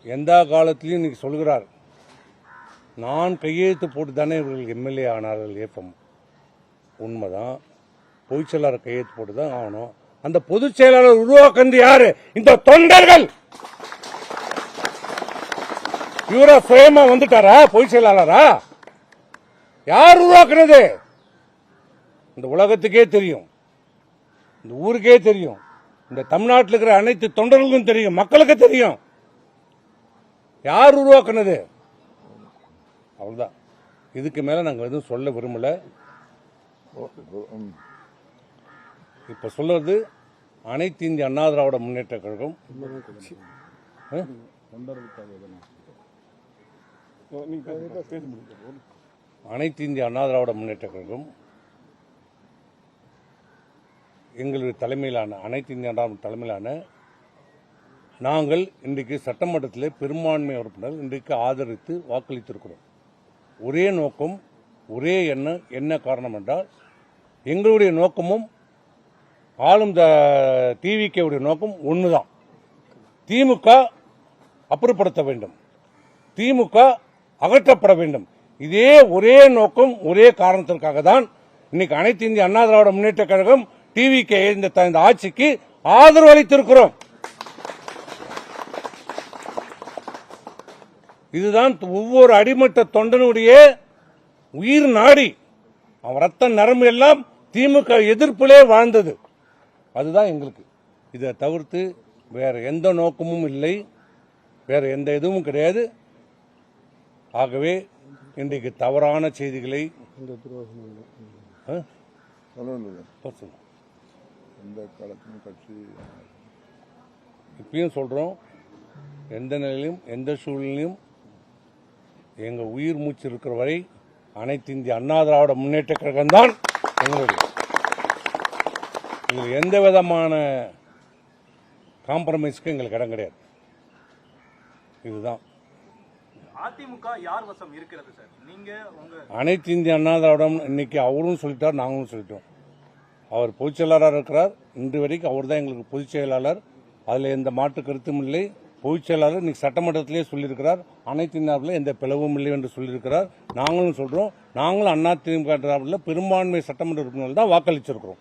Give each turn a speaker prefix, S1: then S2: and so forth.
S1: எந்த காலத்திலையும் இன்னைக்கு சொல்கிறார், நான் கையெழுத்து போட்டு தானே இவர்கள் எம்எல்ஏ ஆனார்கள். ஏப்பம் உண்மைதான், பொதுச் செயலாளர் கையெழுத்து போட்டு தான் ஆகணும். அந்த பொதுச் செயலாளர் உருவாக்குறது யாரு? இந்த தொண்டர்கள். இவர சுயமா வந்துட்டாரா பொதுச் செயலாளரா? யார் உருவாக்குறது? இந்த உலகத்துக்கே தெரியும், இந்த ஊருக்கே தெரியும், இந்த தமிழ்நாட்டில் இருக்கிற அனைத்து தொண்டர்களுக்கும் தெரியும், மக்களுக்கு தெரியும் யார் உருவாக்குனது. அவ்வளவுதான். இதுக்கு மேல நாங்க எதுவும் சொல்ல விரும்பல. இப்ப சொல்றது அனைத்து இந்திய அண்ணா திராவிட முன்னேற்ற கழகம், அனைத்து இந்திய அண்ணா திராவிட முன்னேற்ற கழகம் எங்களுடைய தலைமையிலான அனைத்து இந்திய அண்ணா தலைமையிலான நாங்கள் இன்றைக்கு சட்டமன்றத்தில் பெரும்பான்மை உறுப்பினர் இன்றைக்கு ஆதரித்து வாக்களித்திருக்கிறோம். ஒரே நோக்கம், ஒரே எண்ணம். என்ன காரணம் என்றால், எங்களுடைய நோக்கமும் ஆளும் டிவிகேவுடைய நோக்கம் ஒன்றுதான். திமுக அப்புறப்படுத்த வேண்டும், திமுக அகற்றப்பட வேண்டும். இதே ஒரே நோக்கம், ஒரே காரணத்திற்காக தான் இன்னைக்கு அனைத்து இந்திய அண்ணா திராவிட முன்னேற்ற கழகம் டிவிகே இந்த ஆட்சிக்கு ஆதரவு அளித்திருக்கிறோம். இதுதான் ஒவ்வொரு அடிமட்ட தொண்டனுடைய உயிர் நாடி. அவன் ரத்த நரம்பு எல்லாம் திமுக எதிர்ப்பிலே வாழ்ந்தது. அதுதான் எங்களுக்கு. இதை தவிர்த்து வேற எந்த நோக்கமும் இல்லை, வேற எந்த இதுவும் கிடையாது. ஆகவே இன்றைக்கு தவறான செய்திகளை இப்பயும் சொல்றோம், எந்த நிலையிலும் எந்த சூழ்நிலையும் எங்க உயிர் மூச்சு இருக்கிற வரை அனைத்து இந்திய அண்ணா திராவிட முன்னேற்ற கழகம் தான் எங்களுடைய. இதில் எந்த விதமான காம்ப்ரமைஸ்க்கு எங்களுக்கு இடம் கிடையாது. இதுதான்.
S2: அதிமுக யார் வசம் இருக்கிறது சார்? நீங்க
S1: அனைத்து இந்திய அண்ணா திராவிடம் இன்னைக்கு அவரும் சொல்லிட்டார், நாங்களும் சொல்லிட்டோம். அவர் பொதுச் செயலாளராக இருக்கிறார். இன்று வரைக்கும் அவர் தான் எங்களுக்கு பொதுச் செயலாளர். அதில் எந்த மாற்று கருத்தும் இல்லை. பொதுச் செயலாளர் இன்னைக்கு சட்டமன்றத்திலே சொல்லியிருக்கிறார், அனைத்து இந்தியாவில் எந்த பிளவும் இல்லை என்று சொல்லியிருக்கிறார். நாங்களும் சொல்றோம், நாங்களும் அதிமுக பெரும்பான்மை சட்டமன்ற உறுப்பினர்கள் தான் வாக்களிச்சிருக்கிறோம்.